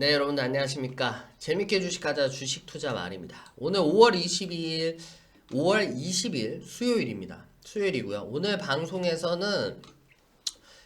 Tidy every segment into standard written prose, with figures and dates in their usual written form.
네, 여러분들 안녕하십니까? 재밌게 주식하자 주식 투자 말입니다. 오늘 5월 20일 수요일입니다. 수요일이고요. 오늘 방송에서는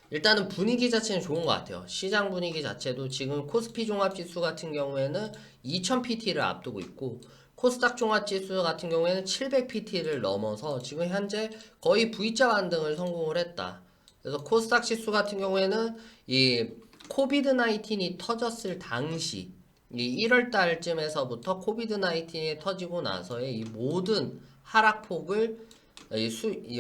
일단은 분위기 자체는 좋은 것 같아요. 시장 분위기 자체도 지금 코스피 종합지수 같은 경우에는 2000PT를 앞두고 있고 코스닥 종합지수 같은 경우에는 700PT를 넘어서 지금 현재 거의 V자 반등을 성공을 했다. 그래서 코스닥 지수 같은 경우에는 이 코비드 19이 터졌을 당시 이 1월 달쯤에서부터 코비드 19이 터지고 나서의 이 모든 하락폭을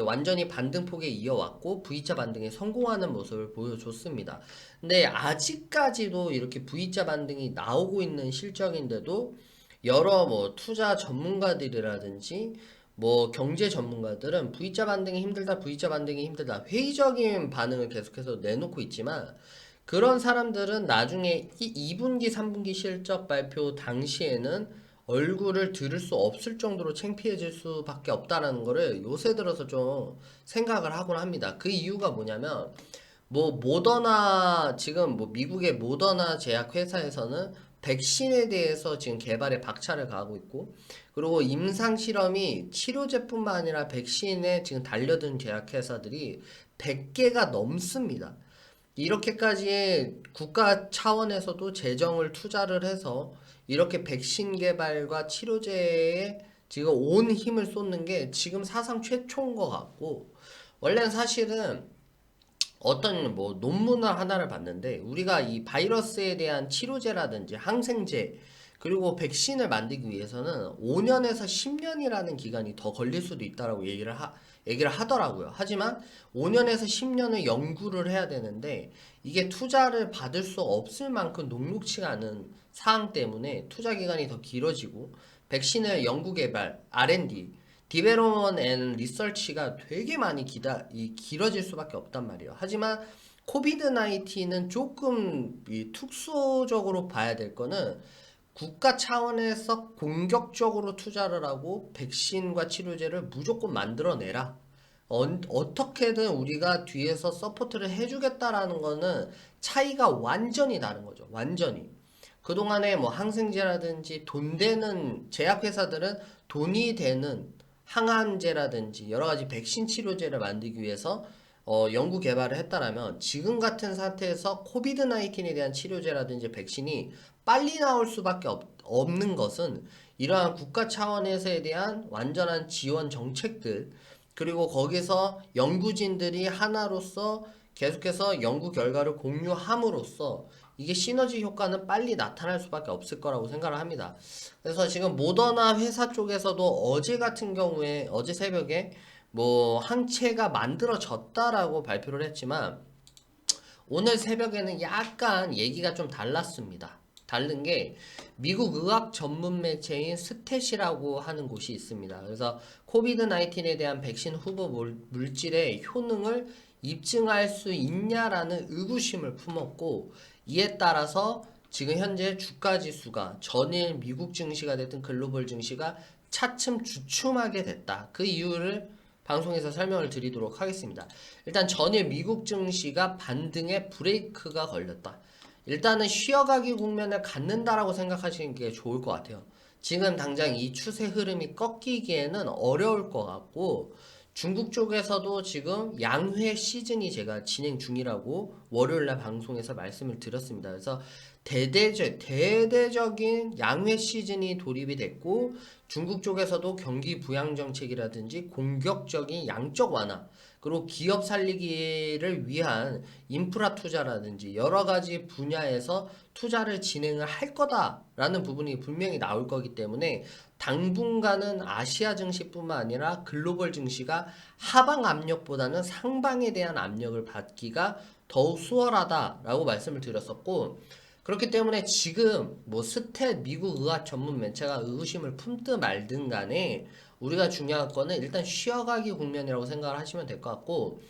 완전히 반등폭에 이어왔고 V자 반등에 성공하는 모습을 보여줬습니다. 근데 아직까지도 이렇게 V자 반등이 나오고 있는 실적인데도 여러 뭐 투자 전문가들이라든지 뭐 경제 전문가들은 V자 반등이 힘들다, V자 반등이 힘들다 회의적인 반응을 계속해서 내놓고 있지만 그런 사람들은 나중에 2분기, 3분기 실적 발표 당시에는 얼굴을 들을 수 없을 정도로 창피해질 수밖에 없다라는 거를 요새 들어서 좀 생각을 하곤 합니다. 그 이유가 뭐냐면 뭐 모더나 지금 뭐 미국의 모더나 제약 회사에서는 백신에 대해서 지금 개발에 박차를 가하고 있고 그리고 임상 실험이 치료제뿐만 아니라 백신에 지금 달려든 제약 회사들이 100개가 넘습니다. 이렇게까지 국가 차원에서도 재정을 투자를 해서 이렇게 백신 개발과 치료제에 지금 온 힘을 쏟는 게 지금 사상 최초인 것 같고 원래는 사실은 어떤 뭐 논문을 하나를 봤는데 우리가 이 바이러스에 대한 치료제라든지 항생제 그리고 백신을 만들기 위해서는 5년에서 10년이라는 기간이 더 걸릴 수도 있다라고 얘기를 하더라고요. 하지만 5년에서 10년을 연구를 해야 되는데 이게 투자를 받을 수 없을 만큼 녹록치가 않은 사항 때문에 투자 기간이 더 길어지고 백신을 연구 개발, R&D 디벨롭먼트 앤 리서치가 되게 많이 길어질 수밖에 없단 말이에요. 하지만 코비드 19은 조금 특수적으로 봐야 될 거는 국가 차원에서 공격적으로 투자를 하고 백신과 치료제를 무조건 만들어내라. 어떻게든 우리가 뒤에서 서포트를 해주겠다라는 거는 차이가 완전히 다른 거죠. 완전히. 그동안에 뭐 항생제라든지 돈 되는 제약회사들은 돈이 되는 항암제라든지 여러 가지 백신 치료제를 만들기 위해서 연구 개발을 했다라면 지금 같은 상태에서 코비드 19에 대한 치료제라든지 백신이 빨리 나올 수밖에 없는 것은 이러한 국가 차원에서에 대한 완전한 지원 정책들 그리고 거기서 연구진들이 하나로서 계속해서 연구 결과를 공유함으로써 이게 시너지 효과는 빨리 나타날 수밖에 없을 거라고 생각을 합니다. 그래서 지금 모더나 회사 쪽에서도 어제 같은 경우에 어제 새벽에 뭐 항체가 만들어졌다라고 발표를 했지만 오늘 새벽에는 약간 얘기가 좀 달랐습니다. 다른 게 미국 의학 전문 매체인 스탯이라고 하는 곳이 있습니다. 그래서 코비드 19에 대한 백신 후보 물질의 효능을 입증할 수 있냐라는 의구심을 품었고 이에 따라서 지금 현재 주가 지수가 전일 미국 증시가 됐든 글로벌 증시가 차츰 주춤하게 됐다. 그 이유를 방송에서 설명을 드리도록 하겠습니다. 일단 전일 미국 증시가 반등의 브레이크가 걸렸다. 일단은 쉬어가기 국면을 갖는다라고 생각하시는 게 좋을 것 같아요. 지금 당장 이 추세 흐름이 꺾이기에는 어려울 것 같고 중국 쪽에서도 지금 양회 시즌이 제가 진행 중이라고 월요일날 방송에서 말씀을 드렸습니다. 그래서 대대적인 양회 시즌이 돌입이 됐고 중국 쪽에서도 경기 부양 정책이라든지 공격적인 양적 완화 그리고 기업 살리기를 위한 인프라 투자라든지 여러 가지 분야에서 투자를 진행을 할 거다라는 부분이 분명히 나올 거기 때문에 당분간은 아시아 증시뿐만 아니라 글로벌 증시가 하방 압력보다는 상방에 대한 압력을 받기가 더욱 수월하다라고 말씀을 드렸었고 그렇기 때문에 지금 뭐 스탯 미국 의학 전문 매체가 의구심을 품든 말든 간에 우리가 중요한 거는 일단 쉬어가기 국면이라고 생각을 하시면 될 것 같고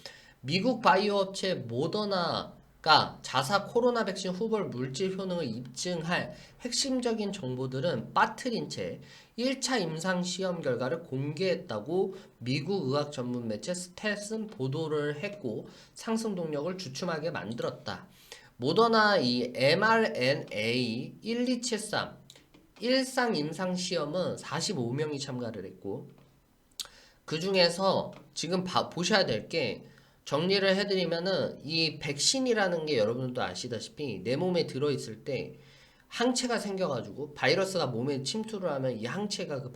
미국 바이오 업체 모더나가 자사 코로나 백신 후보 물질 효능을 입증할 핵심적인 정보들은 빠트린 채 1차 임상 시험 결과를 공개했다고 미국 의학 전문 매체 스탯은 보도를 했고 상승 동력을 주춤하게 만들었다. 모더나 이 mRNA 1273 일상 임상 시험은 45명이 참가를 했고, 그 중에서 지금 보셔야 될 게, 정리를 해드리면은 이 백신이라는 게 여러분도 아시다시피 내 몸에 들어있을 때 항체가 생겨가지고 바이러스가 몸에 침투를 하면 이 항체가 그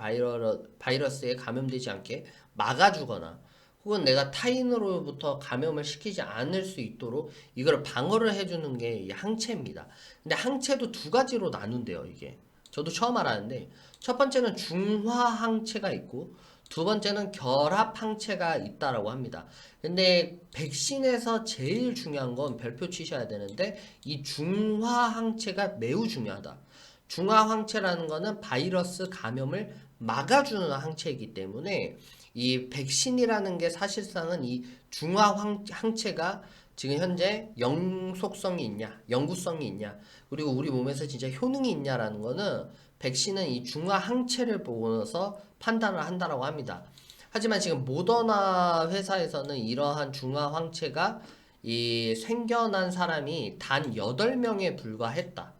바이러스에 감염되지 않게 막아주거나, 혹은 내가 타인으로부터 감염을 시키지 않을 수 있도록 이걸 방어를 해주는 게 이 항체입니다. 근데 항체도 두 가지로 나눈대요, 이게. 저도 처음 알았는데, 첫 번째는 중화 항체가 있고, 두 번째는 결합 항체가 있다라고 합니다. 근데 백신에서 제일 중요한 건 별표 치셔야 되는데, 이 중화 항체가 매우 중요하다. 중화 항체라는 거는 바이러스 감염을 막아주는 항체이기 때문에 이 백신이라는 게 사실상은 이 중화 항체가 지금 현재 영속성이 있냐, 영구성이 있냐, 그리고 우리 몸에서 진짜 효능이 있냐라는 거는 백신은 이 중화 항체를 보고서 판단을 한다라고 합니다. 하지만 지금 모더나 회사에서는 이러한 중화 항체가 이 생겨난 사람이 단 8명에 불과했다.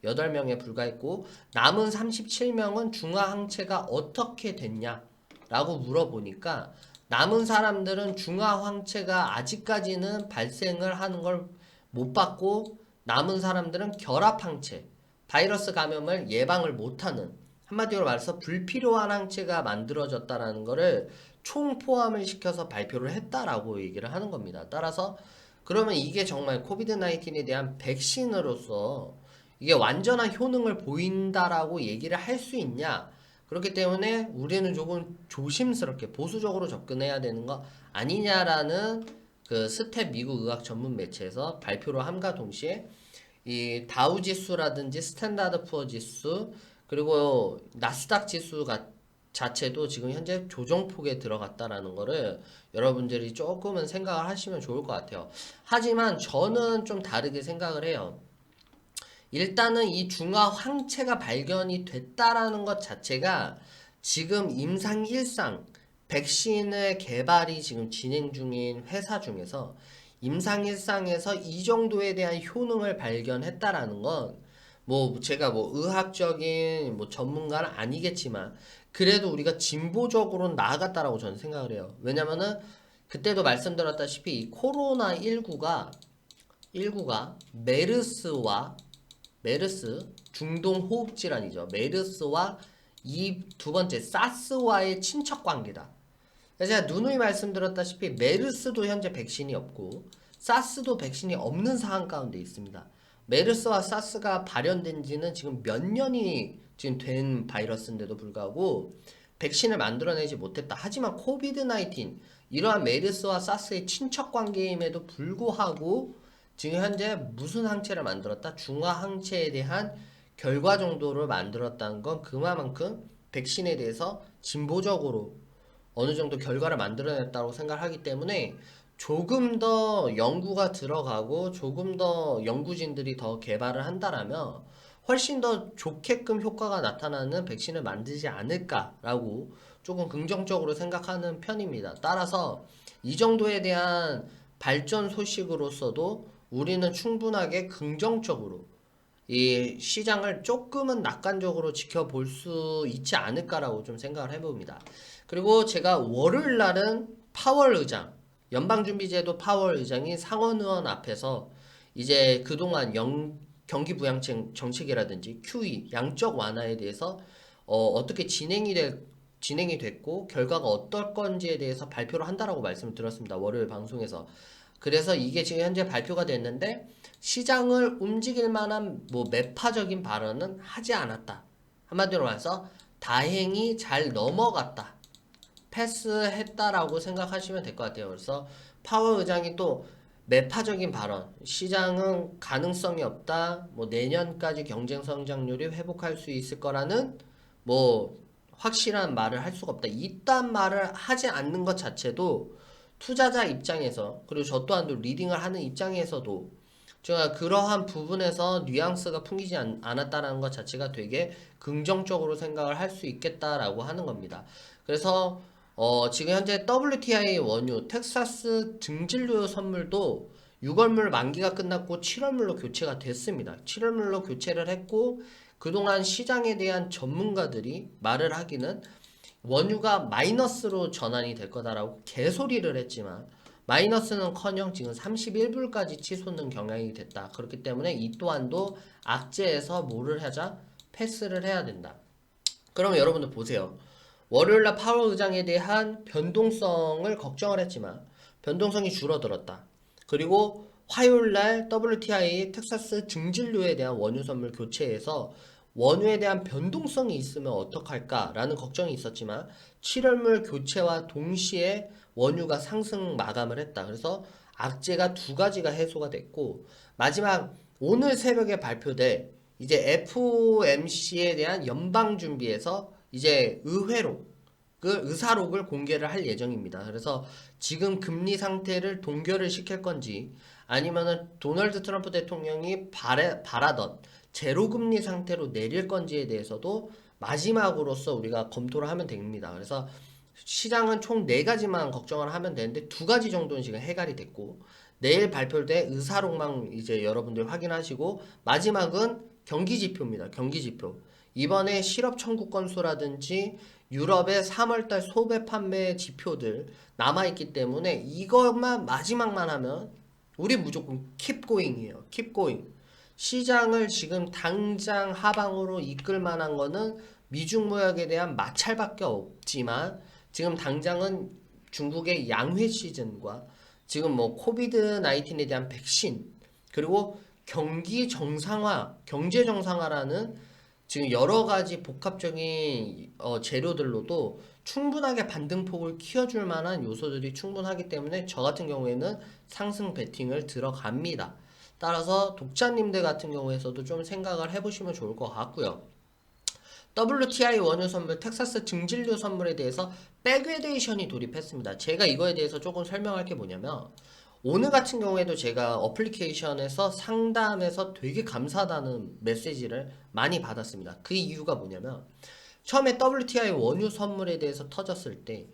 8명에 불과했고, 남은 37명은 중화 항체가 어떻게 됐냐 라고 물어보니까, 남은 사람들은 중화 항체가 아직까지는 발생을 하는 걸 못 봤고, 남은 사람들은 결합 항체, 바이러스 감염을 예방을 못하는, 한마디로 말해서 불필요한 항체가 만들어졌다라는 거를 총 포함을 시켜서 발표를 했다라고 얘기를 하는 겁니다. 따라서 그러면 이게 정말 코비드 19에 대한 백신으로서 이게 완전한 효능을 보인다라고 얘기를 할 수 있냐? 그렇기 때문에 우리는 조금 조심스럽게 보수적으로 접근해야 되는 거 아니냐라는 그 스텝 미국 의학 전문 매체에서 발표를 함과 동시에 이 다우 지수라든지 스탠다드 푸어 지수, 그리고 나스닥 지수가 자체도 지금 현재 조정폭에 들어갔다라는 거를 여러분들이 조금은 생각을 하시면 좋을 것 같아요. 하지만 저는 좀 다르게 생각을 해요. 일단은 이 중화 항체가 발견이 됐다라는 것 자체가 지금 임상 1상 백신의 개발이 지금 진행 중인 회사 중에서 임상 1상에서 이 정도에 대한 효능을 발견했다라는 건, 뭐 제가 뭐 의학적인 뭐 전문가는 아니겠지만 그래도 우리가 진보적으로 나아갔다라고 저는 생각을 해요. 왜냐면은 그때도 말씀드렸다시피 이 코로나 19가 메르스 중동 호흡 질환이죠. 메르스와 이 두 번째 사스와의 친척 관계다. 제가 누누이 말씀드렸다시피 메르스도 현재 백신이 없고 사스도 백신이 없는 상황 가운데 있습니다. 메르스와 사스가 발현된 지는 지금 몇 년이 지금 된 바이러스인데도 불구하고 백신을 만들어내지 못했다. 하지만 코비드 19 이러한 메르스와 사스의 친척 관계임에도 불구하고 지금 현재 무슨 항체를 만들었다? 중화 항체에 대한 결과 정도를 만들었다는 건 그만큼 백신에 대해서 진보적으로 어느 정도 결과를 만들어냈다고 생각하기 때문에 조금 더 연구가 들어가고 조금 더 연구진들이 더 개발을 한다라면 훨씬 더 좋게끔 효과가 나타나는 백신을 만들지 않을까라고 조금 긍정적으로 생각하는 편입니다. 따라서 이 정도에 대한 발전 소식으로서도 우리는 충분하게 긍정적으로 이 시장을 조금은 낙관적으로 지켜볼 수 있지 않을까라고 좀 생각을 해봅니다. 그리고 제가 월요일 날은 파월 의장, 연방준비제도 파월 의장이 상원의원 앞에서 이제 그동안 경기 부양책 정책이라든지 QE, 양적 완화에 대해서 어떻게 진행이 됐고 결과가 어떨 건지에 대해서 발표를 한다라고 말씀을 드렸습니다. 월요일 방송에서. 그래서 이게 지금 현재 발표가 됐는데 시장을 움직일 만한 뭐 매파적인 발언은 하지 않았다. 한마디로 말해서 다행히 잘 넘어갔다. 패스했다라고 생각하시면 될 것 같아요. 그래서 파월 의장이 또 매파적인 발언, 시장은 가능성이 없다, 뭐 내년까지 경쟁 성장률이 회복할 수 있을 거라는 뭐 확실한 말을 할 수가 없다. 이딴 말을 하지 않는 것 자체도 투자자 입장에서, 그리고 저 또한도 리딩을 하는 입장에서도 제가 그러한 부분에서 뉘앙스가 풍기지 않았다라는 것 자체가 되게 긍정적으로 생각을 할 수 있겠다라고 하는 겁니다. 그래서 지금 현재 WTI 원유 텍사스 증질유 선물도 6월물 만기가 끝났고 7월물로 교체가 됐습니다. 7월물로 교체를 했고 그동안 시장에 대한 전문가들이 말을 하기는 원유가 마이너스로 전환이 될 거다라고 개소리를 했지만 마이너스는커녕 지금 31불까지 치솟는 경향이 됐다. 그렇기 때문에 이 또한도 악재에서 뭐를 하자? 패스를 해야 된다. 그럼 여러분들 보세요. 월요일날 파월 의장에 대한 변동성을 걱정을 했지만 변동성이 줄어들었다. 그리고 화요일날 WTI 텍사스 증진료에 대한 원유 선물 교체에서 원유에 대한 변동성이 있으면 어떡할까라는 걱정이 있었지만 7월물 교체와 동시에 원유가 상승 마감을 했다. 그래서 악재가 두 가지가 해소가 됐고 마지막 오늘 새벽에 발표될 이제 FOMC에 대한 연방 준비에서 이제 의사록을 공개를 할 예정입니다. 그래서 지금 금리 상태를 동결을 시킬 건지 아니면은 도널드 트럼프 대통령이 바라던 제로금리 상태로 내릴 건지에 대해서도 마지막으로서 우리가 검토를 하면 됩니다. 그래서 시장은 총 4가지만 걱정을 하면 되는데 2가지 정도는 지금 해결이 됐고 내일 발표될 의사록만 이제 여러분들 확인하시고 마지막은 경기지표입니다. 경기지표. 이번에 실업 청구 건수라든지 유럽의 3월달 소배 판매 지표들 남아있기 때문에 이것만 마지막만 하면 우리 무조건 keep going이에요. keep going. 시장을 지금 당장 하방으로 이끌 만한 거는 미중 무역에 대한 마찰밖에 없지만 지금 당장은 중국의 양회 시즌과 지금 뭐 코비드 19에 대한 백신 그리고 경기 정상화, 경제 정상화라는 지금 여러 가지 복합적인 재료들로도 충분하게 반등폭을 키워줄 만한 요소들이 충분하기 때문에 저 같은 경우에는 상승 베팅을 들어갑니다. 따라서 독자님들 같은 경우에서도 좀 생각을 해보시면 좋을 것 같고요. WTI 원유 선물, 텍사스 증진료 선물에 대해서 백웨데이션이 돌입했습니다. 제가 이거에 대해서 조금 설명할 게 뭐냐면 오늘 같은 경우에도 제가 어플리케이션에서 상담에서 되게 감사하다는 메시지를 많이 받았습니다. 그 이유가 뭐냐면 처음에 WTI 원유 선물에 대해서 터졌을 때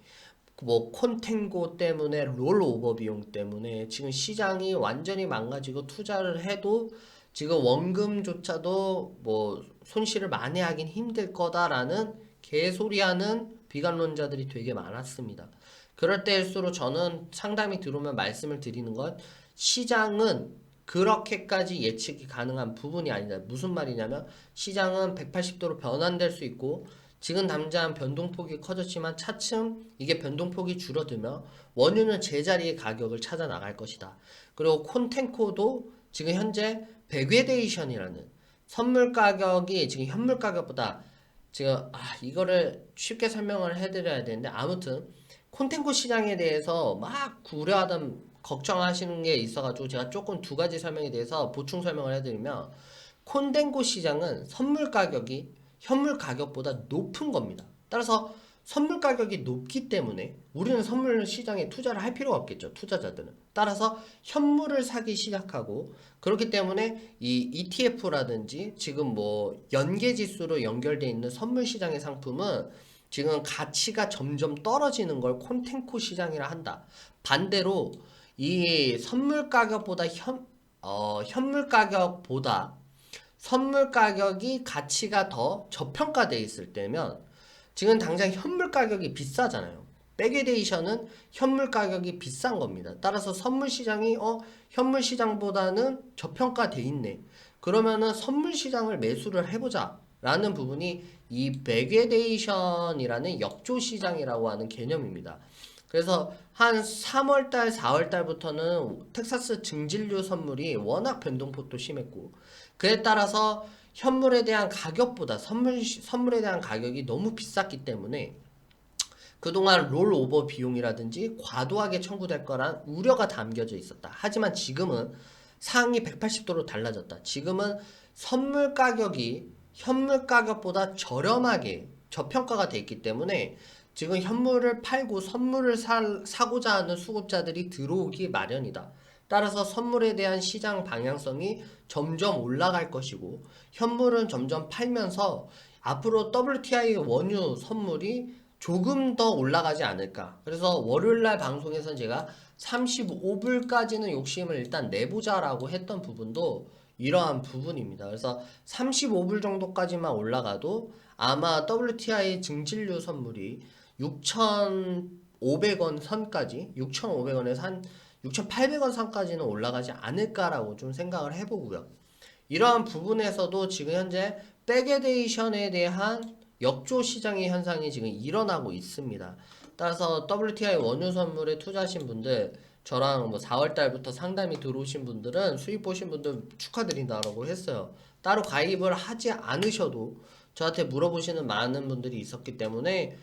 뭐 콘텐고 때문에 롤오버 비용 때문에 지금 시장이 완전히 망가지고 투자를 해도 지금 원금조차도 뭐 손실을 만회하긴 힘들 거다라는 개소리하는 비관론자들이 되게 많았습니다. 그럴 때일수록 저는 상담이 들어오면 말씀을 드리는 건 시장은 그렇게까지 예측이 가능한 부분이 아니다. 무슨 말이냐면 시장은 180도로 변환될 수 있고 지금 당장 변동폭이 커졌지만 차츰 이게 변동폭이 줄어들며 원유는 제자리의 가격을 찾아 나갈 것이다. 그리고 콘텐코도 지금 현재 백웨데이션이라는 선물 가격이 지금 현물 가격보다 지금 이거를 쉽게 설명을 해드려야 되는데 아무튼 콘텐코 시장에 대해서 막 우려하던 걱정하시는 게 있어가지고 제가 조금 2가지 설명에 대해서 보충 설명을 해드리면 콘텐코 시장은 선물 가격이 현물 가격보다 높은 겁니다. 따라서 선물 가격이 높기 때문에 우리는 선물 시장에 투자를 할 필요가 없겠죠. 투자자들은. 따라서 현물을 사기 시작하고 그렇기 때문에 이 ETF라든지 지금 뭐 연계지수로 연결되어 있는 선물 시장의 상품은 지금 가치가 점점 떨어지는 걸 콘텐코 시장이라 한다. 반대로 이 선물 가격보다 현물 가격보다 선물 가격이 가치가 더 저평가되어 있을 때면 지금 당장 현물 가격이 비싸잖아요. 백웨데이션은 현물 가격이 비싼 겁니다. 따라서 선물 시장이 현물 시장보다는 저평가돼 있네. 그러면은 선물 시장을 매수를 해보자 라는 부분이 이 백웨데이션이라는 역조 시장이라고 하는 개념입니다. 그래서 한 3월달, 4월달부터는 텍사스 증진료 선물이 워낙 변동폭도 심했고 그에 따라서 현물에 대한 가격보다 선물에 대한 가격이 너무 비쌌기 때문에 그동안 롤오버 비용이라든지 과도하게 청구될 거란 우려가 담겨져 있었다. 하지만 지금은 상황이 180도로 달라졌다. 지금은 선물 가격이 현물 가격보다 저렴하게 저평가가 돼 있기 때문에 지금 현물을 팔고 선물을 사고자 하는 수급자들이 들어오기 마련이다. 따라서 선물에 대한 시장 방향성이 점점 올라갈 것이고 현물은 점점 팔면서 앞으로 WTI 원유 선물이 조금 더 올라가지 않을까. 그래서 월요일날 방송에서는 제가 35불까지는 욕심을 일단 내보자라고 했던 부분도 이러한 부분입니다. 그래서 35불 정도까지만 올라가도 아마 WTI 증질류 선물이 6,500원 선까지, 6,500원에서 한 6,800원 선까지는 올라가지 않을까라고 좀 생각을 해보고요. 이러한 부분에서도 지금 현재 백에데이션에 대한 역조 시장의 현상이 지금 일어나고 있습니다. 따라서 WTI 원유 선물에 투자하신 분들, 저랑 뭐 4월 달부터 상담이 들어오신 분들은 수익 보신 분들 축하드린다라고 했어요. 따로 가입을 하지 않으셔도 저한테 물어보시는 많은 분들이 있었기 때문에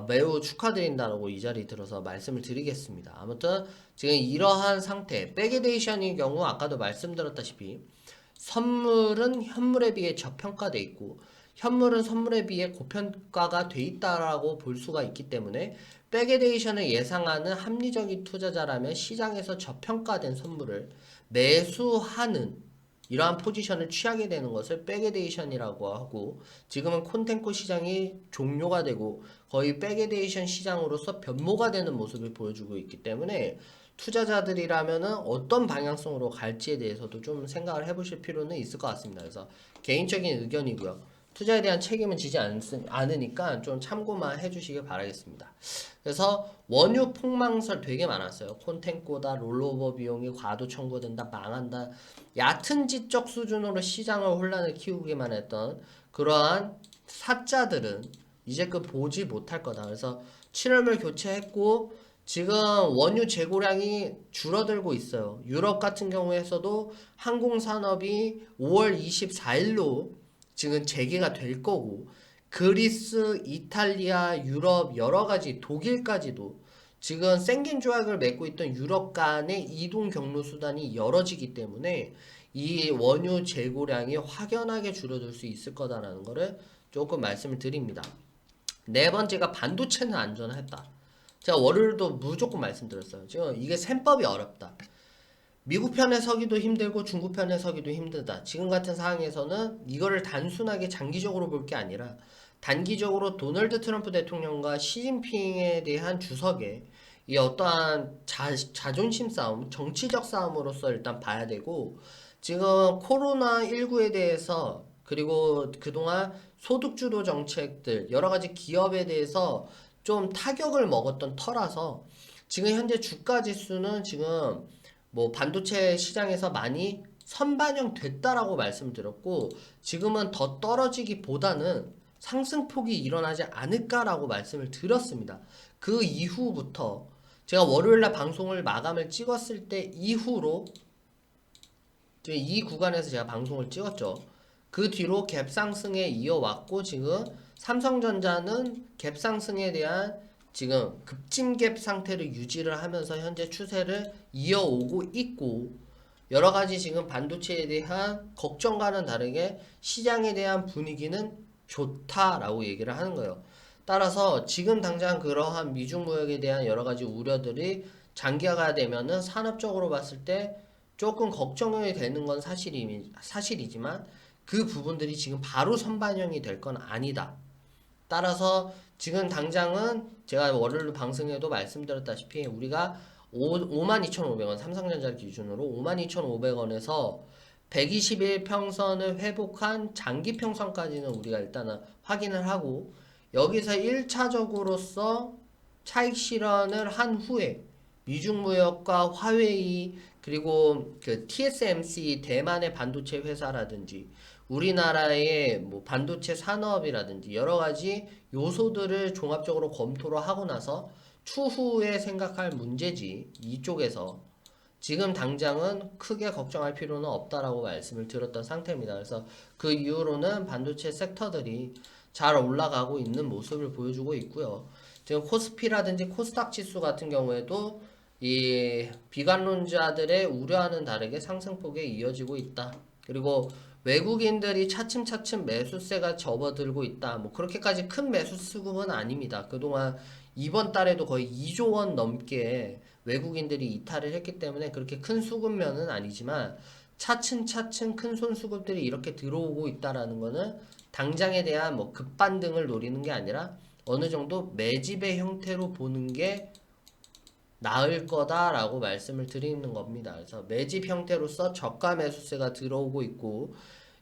매우 축하드린다라고 이 자리에 들어서 말씀을 드리겠습니다. 아무튼 지금 이러한 상태, 백에데이션의 경우 아까도 말씀드렸다시피 선물은 현물에 비해 저평가돼 있고 현물은 선물에 비해 고평가가 돼 있다라고 볼 수가 있기 때문에 백에데이션을 예상하는 합리적인 투자자라면 시장에서 저평가된 선물을 매수하는 이러한 포지션을 취하게 되는 것을 백에데이션이라고 하고 지금은 콘텐코 시장이 종료가 되고 거의 백에데이션 시장으로서 변모가 되는 모습을 보여주고 있기 때문에 투자자들이라면은 어떤 방향성으로 갈지에 대해서도 좀 생각을 해보실 필요는 있을 것 같습니다. 그래서 개인적인 의견이고요. 투자에 대한 책임은 지지 않으니까 좀 참고만 해주시길 바라겠습니다. 그래서 원유 폭망설 되게 많았어요. 콘텐코다, 롤로버 비용이 과도 청구된다, 망한다. 얕은 지적 수준으로 시장을 혼란을 키우기만 했던 그러한 사자들은 이제 그 보지 못할 거다. 그래서 7월말 교체했고 지금 원유 재고량이 줄어들고 있어요. 유럽 같은 경우에서도 항공산업이 5월 24일로 지금 재개가 될 거고 그리스, 이탈리아, 유럽 여러가지 독일까지도 지금 생긴 조약을 맺고 있던 유럽 간의 이동 경로 수단이 열어지기 때문에 이 원유 재고량이 확연하게 줄어들 수 있을 거다라는 거를 조금 말씀을 드립니다. 네 번째가 반도체는 안전했다. 제가 월요일도 무조건 말씀드렸어요. 지금 이게 셈법이 어렵다. 미국 편에 서기도 힘들고 중국 편에 서기도 힘들다. 지금 같은 상황에서는 이거를 단순하게 장기적으로 볼 게 아니라 단기적으로 도널드 트럼프 대통령과 시진핑에 대한 주석에 이 어떠한 자존심 싸움, 정치적 싸움으로서 일단 봐야 되고 지금 코로나19에 대해서 그리고 그동안 소득주도 정책들 여러 가지 기업에 대해서 좀 타격을 먹었던 터라서 지금 현재 주가 지수는 지금 뭐 반도체 시장에서 많이 선반영 됐다라고 말씀드렸고 지금은 더 떨어지기보다는 상승폭이 일어나지 않을까라고 말씀을 드렸습니다. 그 이후부터 제가 월요일날 방송을 마감을 찍었을 때 이후로 이 구간에서 제가 방송을 찍었죠. 그 뒤로 갭상승에 이어왔고 지금 삼성전자는 갭상승에 대한 지금 급진갭 상태를 유지를 하면서 현재 추세를 이어오고 있고 여러가지 지금 반도체에 대한 걱정과는 다르게 시장에 대한 분위기는 좋다라고 얘기를 하는 거예요. 따라서 지금 당장 그러한 미중 무역에 대한 여러가지 우려들이 장기화가 되면은 산업적으로 봤을 때 조금 걱정이 되는 건 사실이지만 그 부분들이 지금 바로 선반영이 될 건 아니다. 따라서 지금 당장은 제가 월요일 방송에도 말씀드렸다시피 우리가 52,500원 삼성전자 기준으로 52,500원에서 120일 평선을 회복한 장기 평선까지는 우리가 일단은 확인을 하고 여기서 1차적으로서 차익 실현을 한 후에 미중무역과 화웨이 그리고 그 TSMC 대만의 반도체 회사라든지 우리나라의 뭐 반도체 산업이라든지 여러 가지 요소들을 종합적으로 검토를 하고 나서 추후에 생각할 문제지 이쪽에서 지금 당장은 크게 걱정할 필요는 없다라고 말씀을 드렸던 상태입니다. 그래서 그 이후로는 반도체 섹터들이 잘 올라가고 있는 모습을 보여주고 있고요. 지금 코스피라든지 코스닥 지수 같은 경우에도 이 비관론자들의 우려와는 다르게 상승폭에 이어지고 있다. 그리고 외국인들이 차츰차츰 매수세가 접어들고 있다. 뭐 그렇게까지 큰 매수 수급은 아닙니다. 그동안 이번 달에도 거의 2조 원 넘게 외국인들이 이탈을 했기 때문에 그렇게 큰 수급면은 아니지만 차츰차츰 큰 손수급들이 이렇게 들어오고 있다라는 거는 당장에 대한 뭐 급반등을 노리는 게 아니라 어느 정도 매집의 형태로 보는 게 나을 거다라고 말씀을 드리는 겁니다. 그래서 매집 형태로서 저가 매수세가 들어오고 있고,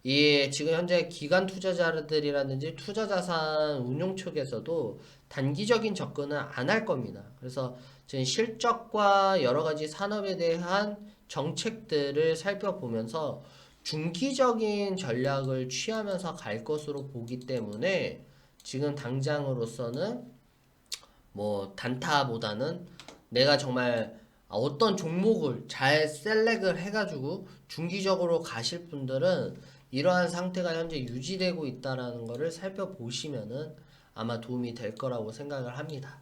이 지금 현재 기관 투자자들이라든지 투자자산 운용 측에서도 단기적인 접근은 안 할 겁니다. 그래서 지금 실적과 여러 가지 산업에 대한 정책들을 살펴보면서 중기적인 전략을 취하면서 갈 것으로 보기 때문에 지금 당장으로서는 뭐 단타보다는 내가 정말 어떤 종목을 잘 셀렉을 해가지고 중기적으로 가실 분들은 이러한 상태가 현재 유지되고 있다라는 것을 살펴보시면은 아마 도움이 될 거라고 생각을 합니다.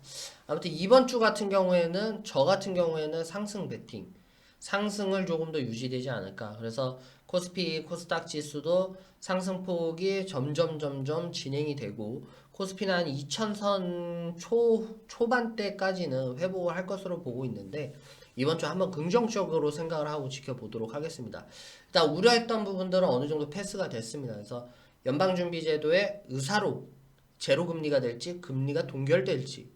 아무튼 이번 주 같은 경우에는 저 같은 경우에는 상승 베팅 상승을 조금 더 유지되지 않을까. 그래서 코스피 코스닥 지수도 상승폭이 점점 진행이 되고 코스피는 한 2000선 초반대까지는 회복을 할 것으로 보고 있는데 이번 주 한번 긍정적으로 생각을 하고 지켜보도록 하겠습니다. 일단 우려했던 부분들은 어느 정도 패스가 됐습니다. 그래서 연방준비제도의 의사로 제로금리가 될지 금리가 동결될지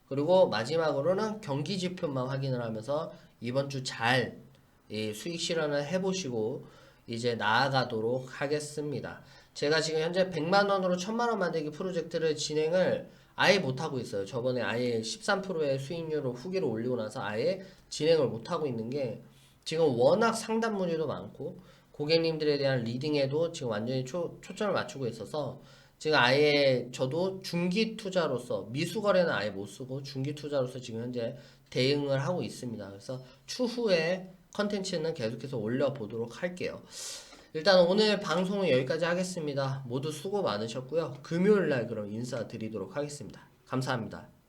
그리고 마지막으로는 경기 지표만 확인을 하면서 이번 주 잘 수익 실현을 해보시고 이제 나아가도록 하겠습니다. 제가 지금 현재 100만원으로 1000만원 만들기 프로젝트를 진행을 아예 못하고 있어요. 저번에 아예 13%의 수익률을 후기로 올리고 나서 아예 진행을 못하고 있는 게 지금 워낙 상담 문의도 많고 고객님들에 대한 리딩에도 지금 완전히 초점을 맞추고 있어서 지금 아예 저도 중기 투자로서 미수거래는 아예 못 쓰고 중기 투자로서 지금 현재 대응을 하고 있습니다. 그래서 추후에 컨텐츠는 계속해서 올려보도록 할게요. 일단 오늘 방송은 여기까지 하겠습니다. 모두 수고 많으셨고요. 금요일날 그럼 인사드리도록 하겠습니다. 감사합니다.